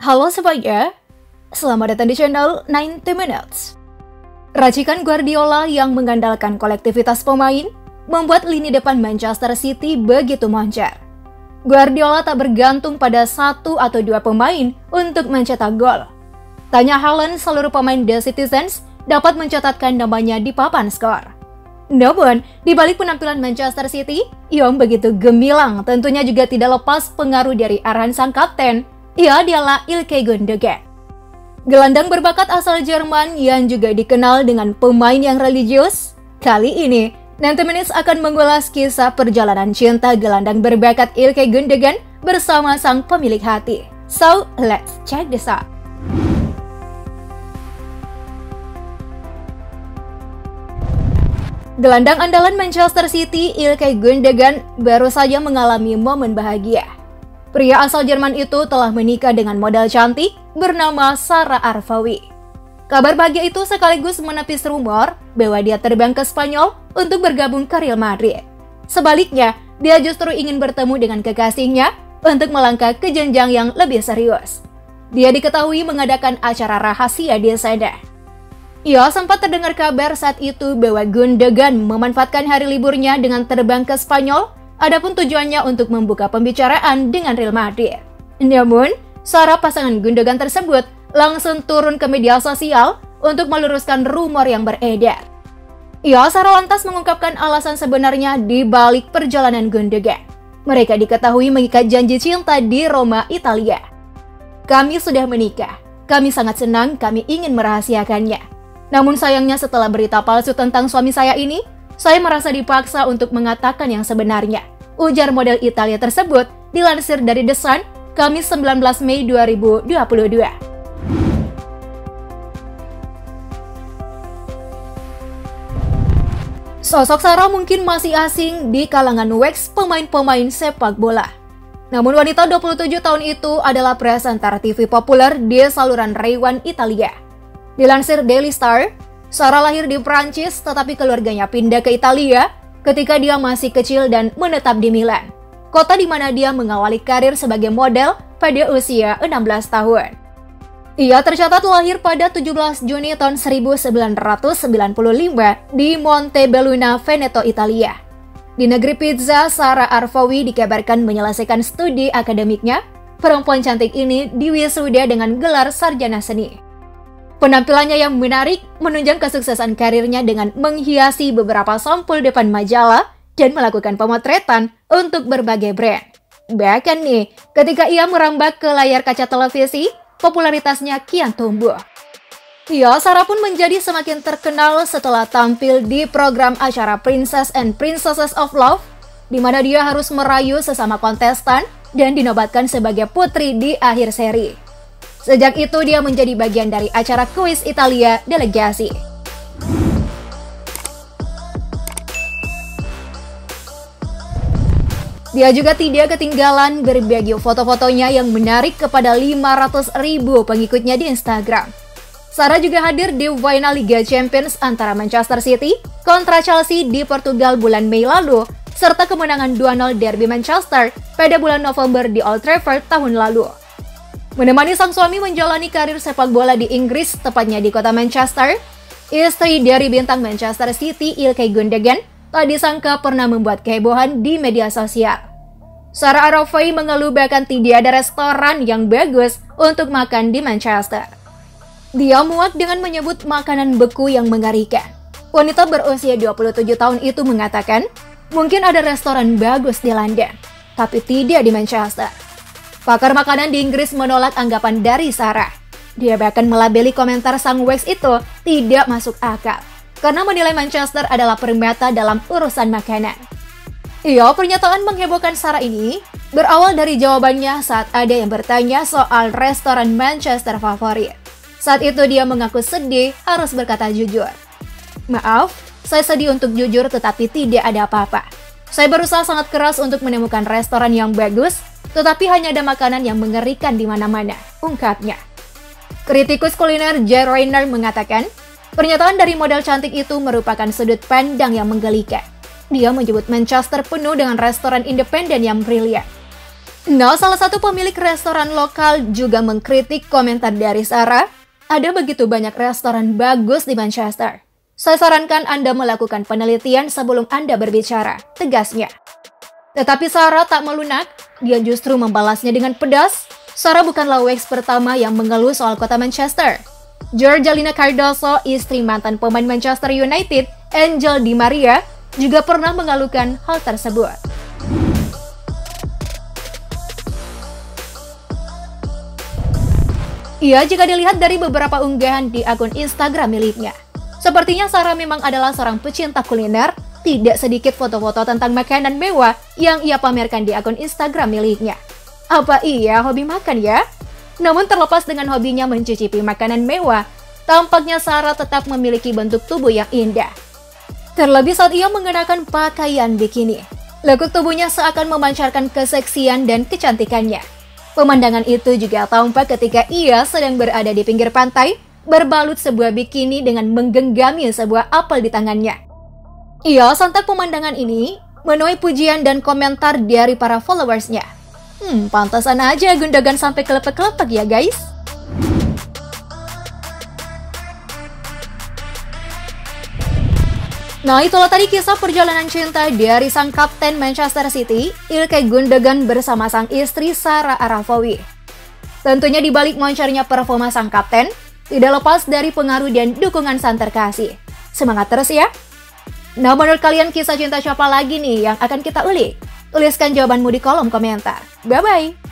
Halo semuanya, selamat datang di channel 90 Minutes. Racikan Guardiola yang mengandalkan kolektivitas pemain membuat lini depan Manchester City begitu moncer. Guardiola tak bergantung pada satu atau dua pemain untuk mencetak gol. Tanya Haaland, seluruh pemain The Citizens dapat mencatatkan namanya di papan skor. Namun, di balik penampilan Manchester City yang begitu gemilang, tentunya juga tidak lepas pengaruh dari arahan sang kapten. Ia adalah Ilkay Gundogan. Gelandang berbakat asal Jerman yang juga dikenal dengan pemain yang religius. Kali ini, 90 Minutes akan mengulas kisah perjalanan cinta gelandang berbakat Ilkay Gundogan bersama sang pemilik hati. So, let's check this out. Gelandang andalan Manchester City, Ilkay Gundogan, baru saja mengalami momen bahagia. Pria asal Jerman itu telah menikah dengan model cantik bernama Sarah Arfawi. Kabar bahagia itu sekaligus menepis rumor bahwa dia terbang ke Spanyol untuk bergabung ke Real Madrid. Sebaliknya, dia justru ingin bertemu dengan kekasihnya untuk melangkah ke jenjang yang lebih serius. Dia diketahui mengadakan acara rahasia di sana. Ia sempat terdengar kabar saat itu bahwa Gundogan memanfaatkan hari liburnya dengan terbang ke Spanyol. Adapun tujuannya untuk membuka pembicaraan dengan Real Madrid. Namun, Sarah pasangan Gundogan tersebut langsung turun ke media sosial untuk meluruskan rumor yang beredar. Sarah lantas mengungkapkan alasan sebenarnya di balik perjalanan Gundogan. Mereka diketahui mengikat janji cinta di Roma, Italia. Kami sudah menikah. Kami sangat senang, kami ingin merahasiakannya. Namun sayangnya setelah berita palsu tentang suami saya ini, saya merasa dipaksa untuk mengatakan yang sebenarnya, ujar model Italia tersebut dilansir dari The Sun, Kamis 19 Mei 2022. Sosok Sarah mungkin masih asing di kalangan wax pemain-pemain sepak bola. Namun wanita 27 tahun itu adalah presenter TV populer di saluran Rai 1 Italia. Dilansir Daily Star, Sarah lahir di Prancis tetapi keluarganya pindah ke Italia ketika dia masih kecil dan menetap di Milan, kota di mana dia mengawali karir sebagai model pada usia 16 tahun. Ia tercatat lahir pada 17 Juni tahun 1995 di Montebelluna, Veneto, Italia. Di negeri pizza, Sarah Arfawi dikabarkan menyelesaikan studi akademiknya. Perempuan cantik ini diwisuda dengan gelar sarjana seni. Penampilannya yang menarik menunjang kesuksesan karirnya dengan menghiasi beberapa sampul depan majalah dan melakukan pemotretan untuk berbagai brand. Bahkan nih, ketika ia merambak ke layar kaca televisi, popularitasnya kian tumbuh. Sarah pun menjadi semakin terkenal setelah tampil di program acara Princess and Princesses of Love, di mana dia harus merayu sesama kontestan dan dinobatkan sebagai putri di akhir seri. Sejak itu dia menjadi bagian dari acara kuis Italia Delegasi. Dia juga tidak ketinggalan berbagi foto-fotonya yang menarik kepada 500.000 pengikutnya di Instagram. Sarah juga hadir di final Liga Champions antara Manchester City kontra Chelsea di Portugal bulan Mei lalu, serta kemenangan 2-0 Derby Manchester pada bulan November di Old Trafford tahun lalu. Menemani sang suami menjalani karir sepak bola di Inggris, tepatnya di kota Manchester, istri dari bintang Manchester City, Ilkay Gundogan, tak disangka pernah membuat kehebohan di media sosial. Sarah Arfawi mengeluh bahkan tidak ada restoran yang bagus untuk makan di Manchester. Dia muak dengan menyebut makanan beku yang mengerikan. Wanita berusia 27 tahun itu mengatakan, mungkin ada restoran bagus di London, tapi tidak di Manchester. Pakar makanan di Inggris menolak anggapan dari Sarah. Dia bahkan melabeli komentar sang wax itu tidak masuk akal, karena menilai Manchester adalah primata dalam urusan makanan. Pernyataan menghebohkan Sarah ini berawal dari jawabannya saat ada yang bertanya soal restoran Manchester favorit. Saat itu dia mengaku sedih harus berkata jujur. Maaf, saya sedih untuk jujur tetapi tidak ada apa-apa. Saya berusaha sangat keras untuk menemukan restoran yang bagus, tetapi hanya ada makanan yang mengerikan di mana-mana, ungkapnya. Kritikus kuliner Jay Rayner mengatakan, pernyataan dari model cantik itu merupakan sudut pandang yang menggelikan. Dia menyebut Manchester penuh dengan restoran independen yang brilian. Nah, salah satu pemilik restoran lokal juga mengkritik komentar dari Sarah. Ada begitu banyak restoran bagus di Manchester. Saya sarankan Anda melakukan penelitian sebelum Anda berbicara, tegasnya. Tetapi Sarah tak melunak, dia justru membalasnya dengan pedas. Sarah bukanlah Wax pertama yang mengeluh soal kota Manchester. Georgina Cardoso, istri mantan pemain Manchester United, Angel Di Maria, juga pernah mengeluhkan hal tersebut. Ya, jika dilihat dari beberapa unggahan di akun Instagram miliknya, sepertinya Sarah memang adalah seorang pecinta kuliner. Tidak sedikit foto-foto tentang makanan mewah yang ia pamerkan di akun Instagram miliknya. Apa iya hobi makan ya? Namun terlepas dengan hobinya mencicipi makanan mewah, tampaknya Sarah tetap memiliki bentuk tubuh yang indah. Terlebih saat ia mengenakan pakaian bikini. Lekuk tubuhnya seakan memancarkan keseksian dan kecantikannya. Pemandangan itu juga tampak ketika ia sedang berada di pinggir pantai, berbalut sebuah bikini dengan menggenggami sebuah apel di tangannya. Ia sontak pemandangan ini menuai pujian dan komentar dari para followersnya. Pantasan aja Gundogan sampai kelepek-kelepek ya guys. Nah, itulah tadi kisah perjalanan cinta dari sang kapten Manchester City, Ilkay Gundogan bersama sang istri Sarah Arafowi. Tentunya di balik moncernya performa sang kapten, tidak lepas dari pengaruh dan dukungan sang terkasih. Semangat terus ya! Nah, menurut kalian kisah cinta siapa lagi nih yang akan kita ulik? Tuliskan jawabanmu di kolom komentar. Bye-bye!